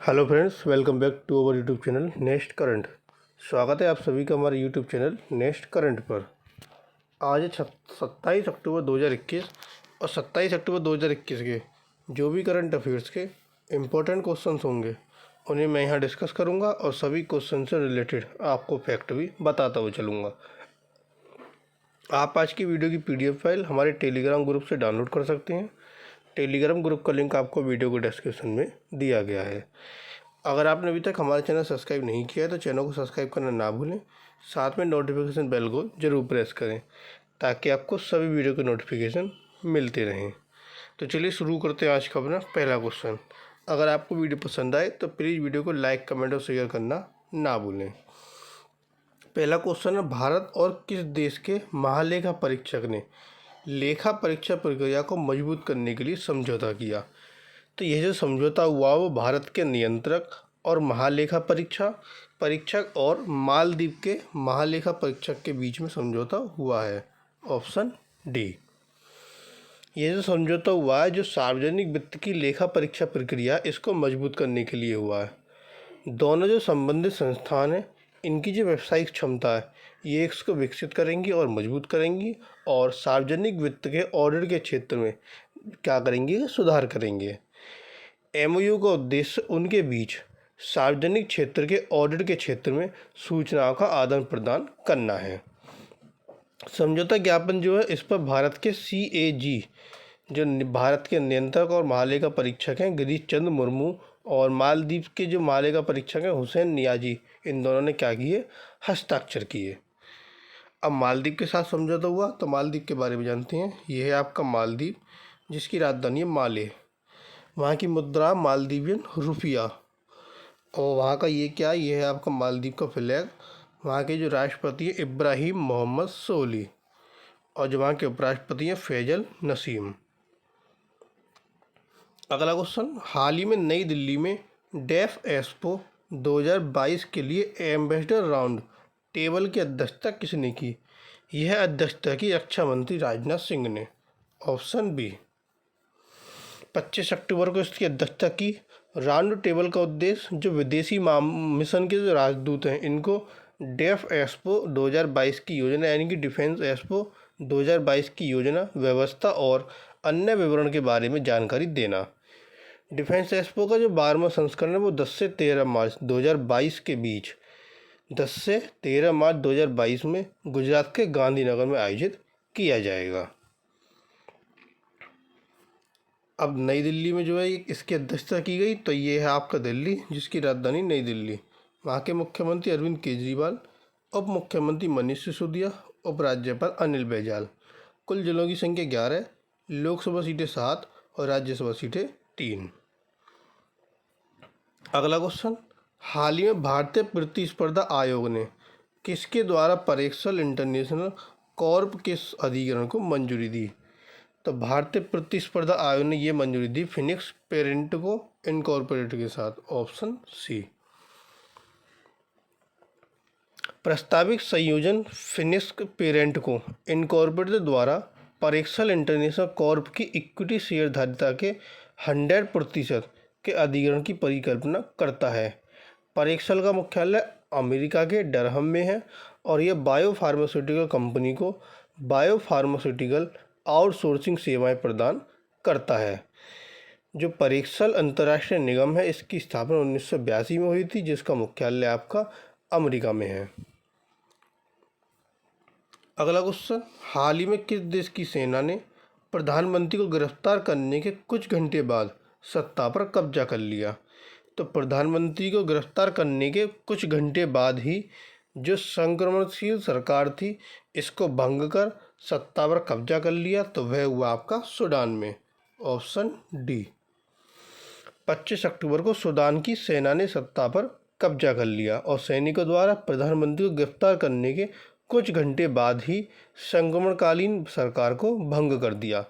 Hello friends, welcome back to our YouTube channel next current. स्वागत है आप सभी का हमारे यूट्यूब चैनल नेक्स्ट करंट पर। आज है 27 अक्टूबर 2021 और 27 अक्टूबर 2021 के जो भी करंट अफेयर्स के इम्पोर्टेंट क्वेश्चंस होंगे उन्हें मैं यहाँ डिस्कस करूँगा और सभी क्वेश्चन से रिलेटेड आपको फैक्ट भी बताता हुआ चलूँगा। आप आज की वीडियो की PDF फाइल हमारे टेलीग्राम ग्रुप से डाउनलोड कर सकते हैं। टेलीग्राम ग्रुप का लिंक आपको वीडियो के डिस्क्रिप्शन में दिया गया है। अगर आपने अभी तक हमारा चैनल सब्सक्राइब नहीं किया है तो चैनल को सब्सक्राइब करना ना भूलें, साथ में नोटिफिकेशन बेल को ज़रूर प्रेस करें ताकि आपको सभी वीडियो के नोटिफिकेशन मिलते रहें। तो चलिए शुरू करते हैं आज का अपना पहला क्वेश्चन। अगर आपको वीडियो पसंद आए तो प्लीज़ वीडियो को लाइक, कमेंट और शेयर करना ना भूलें। पहला क्वेश्चन है, भारत और किस देश के महालेखा परीक्षक ने लेखा परीक्षा प्रक्रिया को मजबूत करने के लिए समझौता किया? तो यह जो समझौता हुआ वो भारत के नियंत्रक और महालेखा परीक्षक और मालदीव के महालेखा परीक्षक के बीच में समझौता हुआ है। Option D. यह जो समझौता हुआ है जो सार्वजनिक वित्त की लेखा परीक्षा प्रक्रिया इसको मजबूत करने के लिए हुआ है। दोनों जो संबंधित संस्थान हैं इनकी जो व्यावसायिक क्षमता है ये इसको विकसित करेंगी और मजबूत करेंगी और सार्वजनिक वित्त के ऑडिट के क्षेत्र में क्या करेंगी, सुधार करेंगे। MOU का उद्देश्य उनके बीच सार्वजनिक क्षेत्र के ऑडिट के क्षेत्र में सूचनाओं का आदान प्रदान करना है। समझौता ज्ञापन जो है इस पर भारत के CAG जो भारत के नियंत्रक और महालेखा परीक्षक हैं गिरीश चंद्र मुर्मू और मालदीव के जो महालेखा परीक्षक हैं हुसैन नियाजी, इन दोनों ने क्या किए, हस्ताक्षर किए। अब मालदीव के साथ समझौता हुआ तो मालदीव के बारे में जानते हैं। यह है आपका मालदीव जिसकी राजधानी है माले। वहाँ की मुद्रा मालदीवियन रुपया और वहाँ का ये क्या, ये है आपका मालदीव का फ्लैग। वहाँ के जो राष्ट्रपति हैं इब्राहिम मोहम्मद सोली और जो वहाँ के उपराष्ट्रपति हैं फैजल नसीम। अगला क्वेश्चन, हाल ही में नई दिल्ली में डेफ एक्सपो 2022 के लिए एम्बेसडर राउंड टेबल की अध्यक्षता किसने की? यह अध्यक्षता की रक्षा मंत्री राजनाथ सिंह ने। Option B. 25 अक्टूबर को इसकी अध्यक्षता की। राउंड टेबल का उद्देश्य जो विदेशी मिशन के जो राजदूत हैं इनको डेफ एक्सपो 2022 की योजना यानी कि डिफेंस एक्सपो 2022 की योजना, व्यवस्था और अन्य विवरण के बारे में जानकारी देना। डिफेंस एक्सपो का जो 12वां संस्करण है वो 10 से 13 मार्च 2022 के बीच 10 से 13 मार्च 2022 में गुजरात के गांधीनगर में आयोजित किया जाएगा। अब नई दिल्ली में जो है इसकी अध्यक्षता की गई तो ये है आपका दिल्ली जिसकी राजधानी नई दिल्ली। वहाँ के मुख्यमंत्री अरविंद केजरीवाल, उप मुख्यमंत्री मनीष सिसोदिया, उपराज्यपाल अनिल बैजल। कुल जिलों की संख्या 11, लोकसभा सीटें 7 और राज्यसभा सीटें 3। अगला क्वेश्चन, हाल ही में भारतीय प्रतिस्पर्धा आयोग ने किसके द्वारा परेक्सल इंटरनेशनल कॉर्प के अधिग्रहण को मंजूरी दी? तो भारतीय प्रतिस्पर्धा आयोग ने ये मंजूरी दी फिनिक्स पेरेंटको इनकॉर्पोरेट के साथ। Option C. प्रस्तावित संयोजन फिनिक्स पेरेंटको इनकॉर्पोरेट द्वारा परेक्सल इंटरनेशनल कॉर्प की इक्विटी शेयरधारिता के 100% के अधिग्रहण की परिकल्पना करता है। परेक्सल का मुख्यालय अमेरिका के डरहम में है और यह बायोफार्मास्यूटिकल कंपनी को बायोफार्मास्यूटिकल आउटसोर्सिंग सेवाएं प्रदान करता है। जो परेक्सल अंतर्राष्ट्रीय निगम है इसकी स्थापना 1982 में हुई थी जिसका मुख्यालय आपका अमेरिका में है। अगला क्वेश्चन, हाल ही में किस देश की सेना ने प्रधानमंत्री को गिरफ्तार करने के कुछ घंटे बाद सत्ता पर कब्जा कर लिया? तो प्रधानमंत्री को गिरफ्तार करने के कुछ घंटे बाद ही जो संक्रमणशील सरकार थी इसको भंग कर सत्ता पर कब्जा कर लिया तो वह हुआ आपका सूडान में। Option D. 25 अक्टूबर को सूडान की सेना ने सत्ता पर कब्जा कर लिया और सैनिकों द्वारा प्रधानमंत्री को गिरफ्तार करने के कुछ घंटे बाद ही संक्रमणकालीन सरकार को भंग कर दिया।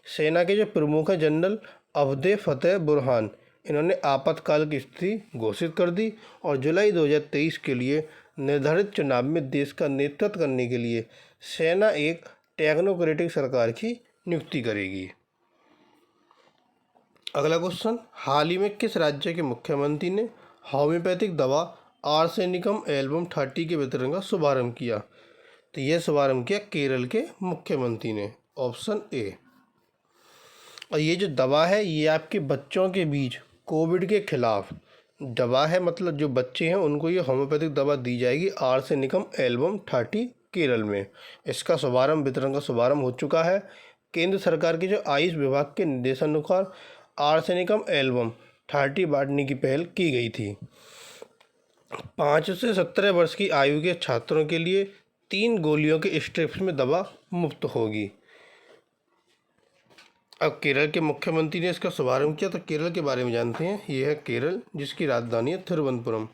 सेना के जो प्रमुख हैं जनरल अब्दे फतेह बुरहान, इन्होंने आपातकाल की स्थिति घोषित कर दी और जुलाई 2023 के लिए निर्धारित चुनाव में देश का नेतृत्व करने के लिए सेना एक टेक्नोक्रेटिक सरकार की नियुक्ति करेगी। अगला क्वेश्चन, हाल ही में किस राज्य के मुख्यमंत्री ने होम्योपैथिक दवा आर्सेनिकम एल्बम 30 के वितरण का शुभारंभ किया? तो यह शुभारंभ किया केरल के मुख्यमंत्री ने, ऑप्शन ए। और ये जो दवा है ये आपके बच्चों के बीच कोविड के खिलाफ दवा है, मतलब जो बच्चे हैं उनको ये होम्योपैथिक दवा दी जाएगी आर्सेनिकम एल्बम 30 केरल में। इसका शुभारंभ वितरण का शुभारंभ हो चुका है। केंद्र सरकार के जो आयुष विभाग के निर्देशानुसार आर्सेनिकम एल्बम 30 बांटने की पहल की गई थी। 5 से 17 वर्ष की आयु के छात्रों के लिए 3 गोलियों के स्ट्रिप्स में दवा मुफ्त होगी। अब केरल के मुख्यमंत्री ने इसका शुभारंभ किया, तो केरल के बारे में जानते हैं। ये है केरल, जिसकी राजधानी है तिरुवनंतपुरम।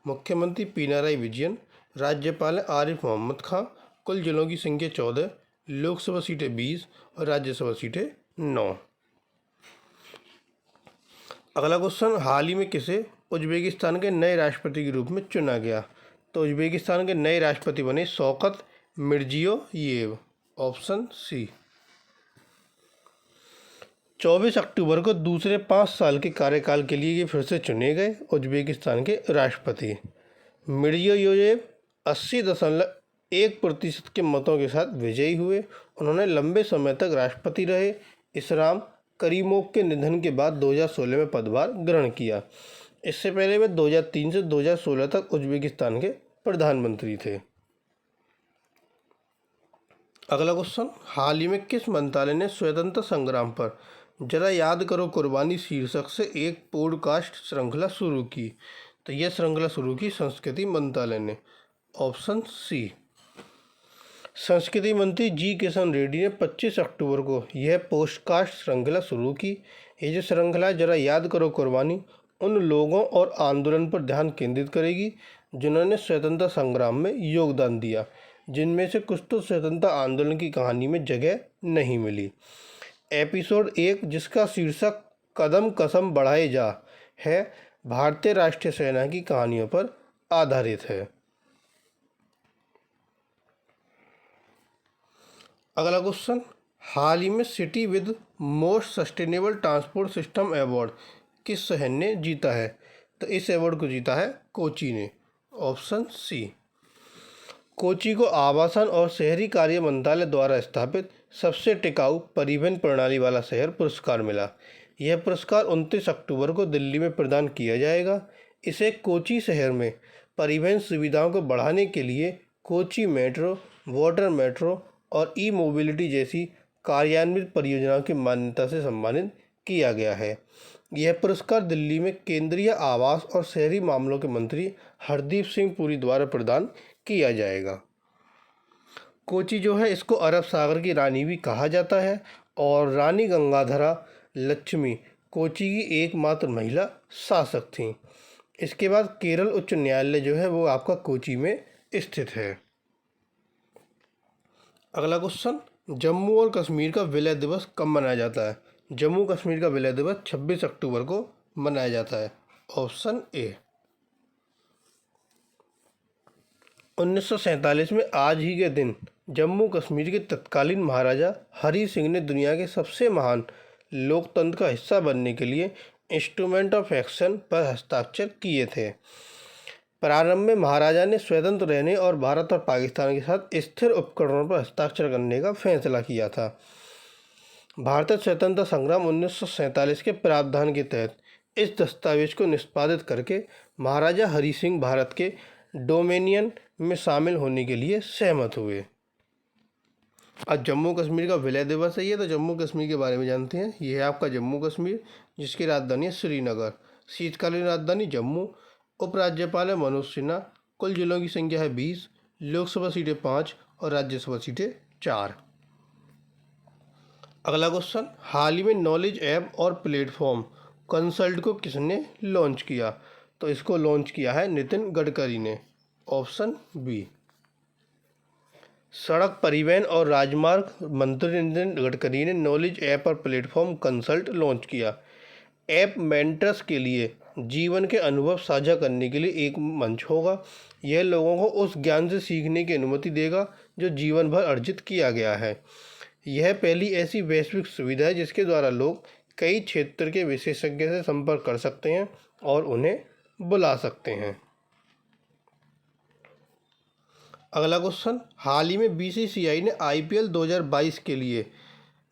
मुख्यमंत्री पिनाराई विजयन, राज्यपाल है आरिफ मोहम्मद खां। कुल जिलों की संख्या 14, लोकसभा सीटें 20 और राज्यसभा सीटें 9। अगला क्वेश्चन, हाल ही में किसे उज्बेकिस्तान के नए राष्ट्रपति के रूप में चुना गया? तो उज्बेकिस्तान के नए राष्ट्रपति बने शौकत मिर्जियोयेव, ऑप्शन सी। 24 अक्टूबर को दूसरे 5 साल के कार्यकाल के लिए ये फिर से चुने गए उज्बेकिस्तान के राष्ट्रपति। मिर्जियोयेव 80.1% के मतों के साथ विजयी हुए। उन्होंने लंबे समय तक राष्ट्रपति रहे। इसराम करीमोव के निधन के बाद 2016 में पदभार ग्रहण किया। इससे पहले वे 2003 से 2016 तक उज्बेकिस्तान के प्रधानमंत्री थे। अगला क्वेश्चन, हाल ही में किस मंत्रालय ने स्वतंत्रता संग्राम पर जरा याद करो कुर्बानी शीर्षक से एक पॉडकास्ट श्रृंखला शुरू की? तो यह श्रृंखला शुरू की संस्कृति मंत्रालय ने, ऑप्शन सी। संस्कृति मंत्री जी किशन रेड्डी ने 25 अक्टूबर को यह पॉडकास्ट श्रृंखला शुरू की। ये जो श्रृंखला जरा याद करो कुर्बानी उन लोगों और आंदोलन पर ध्यान केंद्रित करेगी जिन्होंने स्वतंत्रता संग्राम में योगदान दिया, जिनमें से कुछ तो स्वतंत्रता आंदोलन की कहानी में जगह नहीं मिली। एपिसोड 1, जिसका शीर्षक कदम कसम बढ़ाए जा है, भारतीय राष्ट्रीय सेना की कहानियों पर आधारित है। अगला क्वेश्चन, हाल ही में city with most sustainable transport system award किस शहर ने जीता है? तो इस अवार्ड को जीता है कोची ने, ऑप्शन सी। कोची को आवासन और शहरी कार्य मंत्रालय द्वारा स्थापित सबसे टिकाऊ परिवहन प्रणाली वाला शहर पुरस्कार मिला। यह पुरस्कार 29 अक्टूबर को दिल्ली में प्रदान किया जाएगा। इसे कोची शहर में परिवहन सुविधाओं को बढ़ाने के लिए कोची मेट्रो, वाटर मेट्रो और ई मोबिलिटी जैसी कार्यान्वित परियोजनाओं की मान्यता से सम्मानित किया गया है। यह पुरस्कार दिल्ली में केंद्रीय आवास और शहरी मामलों के मंत्री हरदीप सिंह पुरी द्वारा प्रदान किया जाएगा। कोची जो है इसको अरब सागर की रानी भी कहा जाता है और रानी गंगाधरा लक्ष्मी कोची की एकमात्र महिला शासक थीं। इसके बाद केरल उच्च न्यायालय जो है वो आपका कोची में स्थित है। अगला क्वेश्चन, जम्मू और कश्मीर का विलय दिवस कब मनाया जाता है? जम्मू कश्मीर का विलय दिवस 26 अक्टूबर को मनाया जाता है, ऑप्शन ए। 1947 में आज ही के दिन जम्मू कश्मीर के तत्कालीन महाराजा हरी सिंह ने दुनिया के सबसे महान लोकतंत्र का हिस्सा बनने के लिए इंस्ट्रूमेंट ऑफ एक्शन पर हस्ताक्षर किए थे। प्रारंभ में महाराजा ने स्वतंत्र रहने और भारत और पाकिस्तान के साथ स्थिर उपकरणों पर हस्ताक्षर करने का फैसला किया था। भारतीय स्वतंत्रता संग्राम 1947 के प्रावधान के तहत इस दस्तावेज को निष्पादित करके महाराजा हरी सिंह भारत के डोमिनियन में शामिल होने के लिए सहमत हुए। आज जम्मू कश्मीर का विलय दिवस है ये, तो जम्मू कश्मीर के बारे में जानते हैं। ये है आपका जम्मू कश्मीर, जिसकी राजधानी है श्रीनगर, शीतकालीन राजधानी जम्मू। उपराज्यपाल है मनोज सिन्हा। कुल जिलों की संख्या है 20, लोकसभा सीटें 5 और राज्यसभा सीटें 4। अगला क्वेश्चन, हाल ही में नॉलेज ऐप और प्लेटफॉर्म कंसल्ट को किसने लॉन्च किया? तो इसको लॉन्च किया है नितिन गडकरी ने, ऑप्शन बी। सड़क परिवहन और राजमार्ग मंत्री नितिन गडकरी ने नॉलेज ऐप और प्लेटफॉर्म कंसल्ट लॉन्च किया। ऐप मेंटर्स के लिए जीवन के अनुभव साझा करने के लिए एक मंच होगा। यह लोगों को उस ज्ञान से सीखने की अनुमति देगा जो जीवन भर अर्जित किया गया है। यह पहली ऐसी वैश्विक सुविधा है जिसके द्वारा लोग कई क्षेत्र के विशेषज्ञ से संपर्क कर सकते हैं और उन्हें बुला सकते हैं। अगला क्वेश्चन, हाल ही में बीसीसीआई ने आईपीएल 2022 के लिए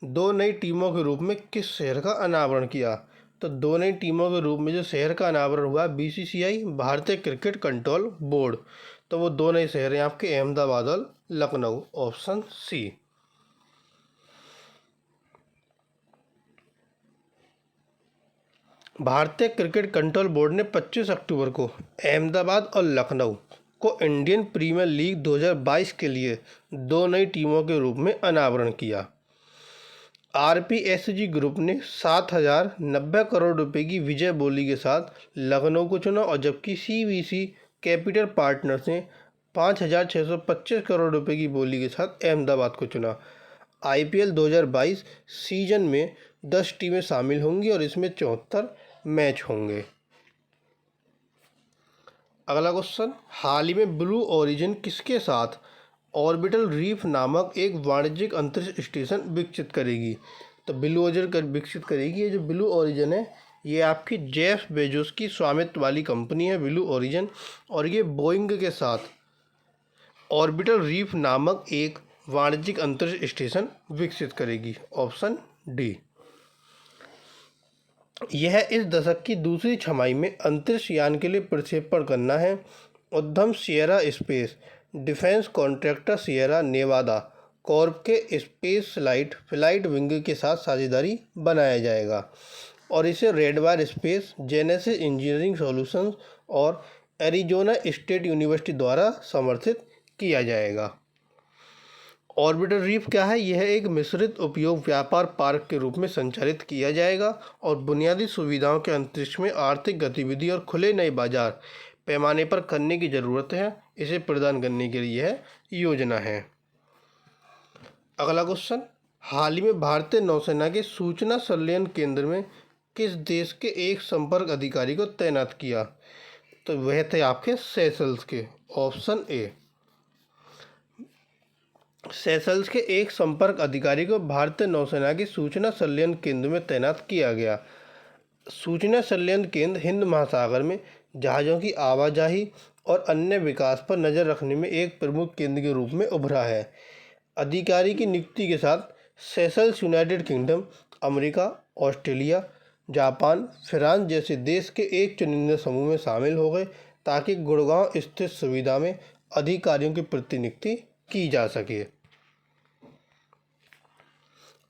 2 नई टीमों के रूप में किस शहर का अनावरण किया? तो 2 नई टीमों के रूप में जो शहर का अनावरण हुआ बीसीसीआई भारतीय क्रिकेट कंट्रोल बोर्ड, तो वो 2 नए शहर हैं आपके अहमदाबाद और लखनऊ, ऑप्शन सी। भारतीय क्रिकेट कंट्रोल बोर्ड ने 25 अक्टूबर को अहमदाबाद और लखनऊ को इंडियन प्रीमियर लीग 2022 के लिए 2 नई टीमों के रूप में अनावरण किया। आरपीएसजी ग्रुप ने 7,090 करोड़ रुपए की विजय बोली के साथ लखनऊ को चुना और जबकि सीवीसी कैपिटल पार्टनर्स ने 5,625 करोड़ रुपए की बोली के साथ अहमदाबाद को चुना। आईपीएल 2022 सीजन में 10 टीमें शामिल होंगी और इसमें 74 मैच होंगे। अगला क्वेश्चन, हाल ही में ब्लू ओरिजिन किसके साथ ऑर्बिटल रीफ नामक एक वाणिज्यिक अंतरिक्ष स्टेशन विकसित करेगी? तो ब्लू ओरिजिन विकसित करेगी। ये जो ब्लू ओरिजिन है ये आपकी जेफ बेजोस की स्वामित्व वाली कंपनी है ब्लू ओरिजिन, और ये बोइंग के साथ ऑर्बिटल रीफ नामक एक वाणिज्यिक अंतरिक्ष स्टेशन विकसित करेगी, ऑप्शन डी। यह इस दशक की दूसरी छमाही में अंतरिक्ष यान के लिए प्रक्षेपण करना है। उद्यम Sierra space defence contractor Sierra Newada Corp के स्पेस फ्लाइट विंग के साथ साझेदारी बनाया जाएगा और इसे रेडवायर स्पेस, जेनेसिस इंजीनियरिंग सॉल्यूशंस और एरिजोना स्टेट यूनिवर्सिटी द्वारा समर्थित किया जाएगा। ऑर्बिटल रीफ क्या है? यह एक मिश्रित उपयोग व्यापार पार्क के रूप में संचालित किया जाएगा और बुनियादी सुविधाओं के अंतरिक्ष में आर्थिक गतिविधि और खुले नए बाजार पैमाने पर करने की ज़रूरत है, इसे प्रदान करने के लिए यह योजना है। अगला क्वेश्चन, हाल ही में भारतीय नौसेना के सूचना संलयन केंद्र में किस देश के एक संपर्क अधिकारी को तैनात किया? तो वह थे आपके सेशल्स के, ऑप्शन ए। सेशल्स के एक संपर्क अधिकारी को भारतीय नौसेना के सूचना संलयन केंद्र में तैनात किया गया। सूचना संलयन केंद्र हिंद महासागर में जहाज़ों की आवाजाही और अन्य विकास पर नज़र रखने में एक प्रमुख केंद्र के रूप में उभरा है। अधिकारी की नियुक्ति के साथ Seychelles United kingdom, America, Australia, Japan, France जैसे देश के एक चुनिंदा समूह में शामिल हो गए ताकि गुड़गांव स्थित सुविधा में अधिकारियों की प्रतिनियुक्ति की जा सके।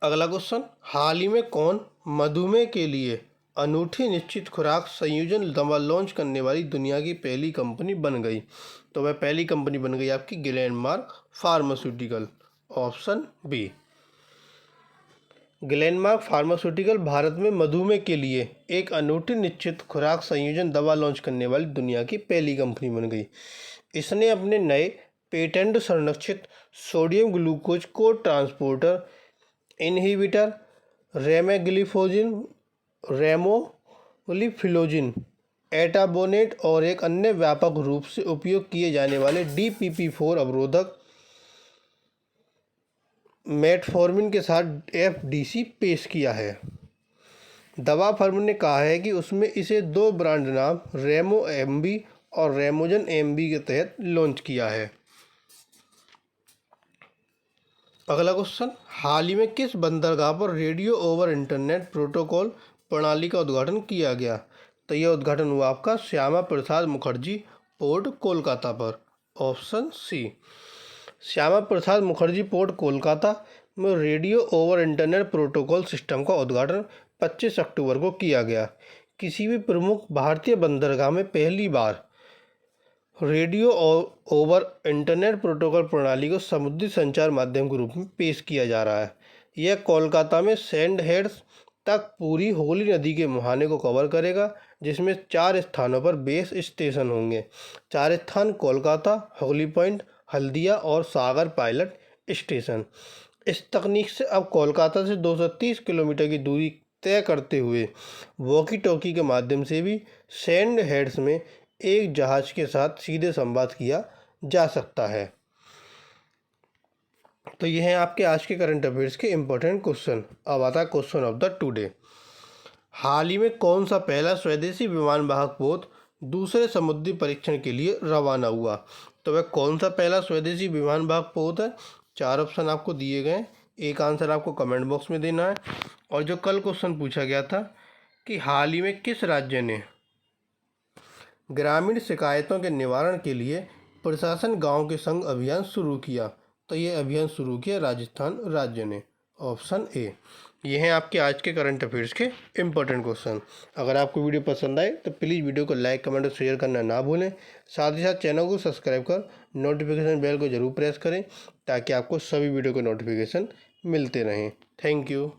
अगला क्वेश्चन, हाल ही में कौन मधुमेह के लिए अनूठी निश्चित खुराक संयोजन दवा लॉन्च करने वाली दुनिया की पहली कंपनी बन गई? तो वह पहली कंपनी बन गई आपकी Glenmark Pharmaceutical, option B. Glenmark Pharmaceutical Bharat में मधुमेह के लिए एक अनूठी निश्चित खुराक संयोजन दवा लॉन्च करने वाली दुनिया की पहली कंपनी बन गई। इसने अपने नए पेटेंट संरक्षित सोडियम ग्लूकोज को ट्रांसपोर्टर इनहिबिटर रेमेग्लिफोजिन, रेमोलिफिलोजिन, एटाबोनेट और एक अन्य व्यापक रूप से उपयोग किए जाने वाले DPP-4 अवरोधक मेटफॉर्मिन के साथ FDC पेश किया है। दवा फर्म ने कहा है कि उसमें इसे 2 ब्रांड नाम रेमो MB और रेमोजन MB के तहत लॉन्च किया है। अगला क्वेश्चन, हाल ही में किस बंदरगाह पर रेडियो ओवर इंटरनेट प्रोटोकॉल प्रणाली का उद्घाटन किया गया? तो यह उद्घाटन हुआ आपका श्यामा प्रसाद मुखर्जी पोर्ट कोलकाता पर, option C. Shyama Prasad Mukherjee port Kolkata में radio over internet protocol system का उद्घाटन 25 अक्टूबर को किया गया। किसी भी प्रमुख भारतीय बंदरगाह में पहली बार रेडियो ओवर इंटरनेट प्रोटोकॉल प्रणाली को समुद्री संचार माध्यम के रूप में पेश किया जा रहा है। यह कोलकाता में सैंड हेड्स तक पूरी होली नदी के मुहाने को कवर करेगा, जिसमें 4 स्थानों पर बेस स्टेशन होंगे। 4 स्थान कोलकाता, होली पॉइंट, हल्दिया और सागर पायलट स्टेशन। इस तकनीक से अब कोलकाता से 230 किलोमीटर की दूरी तय करते हुए वॉकी टॉकी के माध्यम से भी सैंड हेड्स में एक जहाज के साथ सीधे संवाद किया जा सकता है। तो ये हैं आपके आज के करंट अफेयर्स के इम्पोर्टेंट क्वेश्चन। अब आता है क्वेश्चन ऑफ द टुडे। हाल ही में कौन सा पहला स्वदेशी विमान वाहक पोत दूसरे समुद्री परीक्षण के लिए रवाना हुआ? तो वह कौन सा पहला स्वदेशी विमान वाहक पोत है? 4 ऑप्शन आपको दिए गए, एक आंसर आपको कमेंट बॉक्स में देना है। और जो कल क्वेश्चन पूछा गया था कि हाल ही में किस राज्य ने ग्रामीण शिकायतों के निवारण के लिए प्रशासन गांव के संग अभियान शुरू किया? तो ये अभियान शुरू किया राजस्थान राज्य ने, ऑप्शन ए। ये हैं आपके आज के करंट अफेयर्स के इम्पोर्टेंट क्वेश्चन। अगर आपको वीडियो पसंद आए तो प्लीज़ वीडियो को लाइक, कमेंट और शेयर करना ना भूलें। साथ ही साथ चैनल को सब्सक्राइब कर नोटिफिकेशन बेल को जरूर प्रेस करें ताकि आपको सभी वीडियो के नोटिफिकेशन मिलते रहें। Thank you.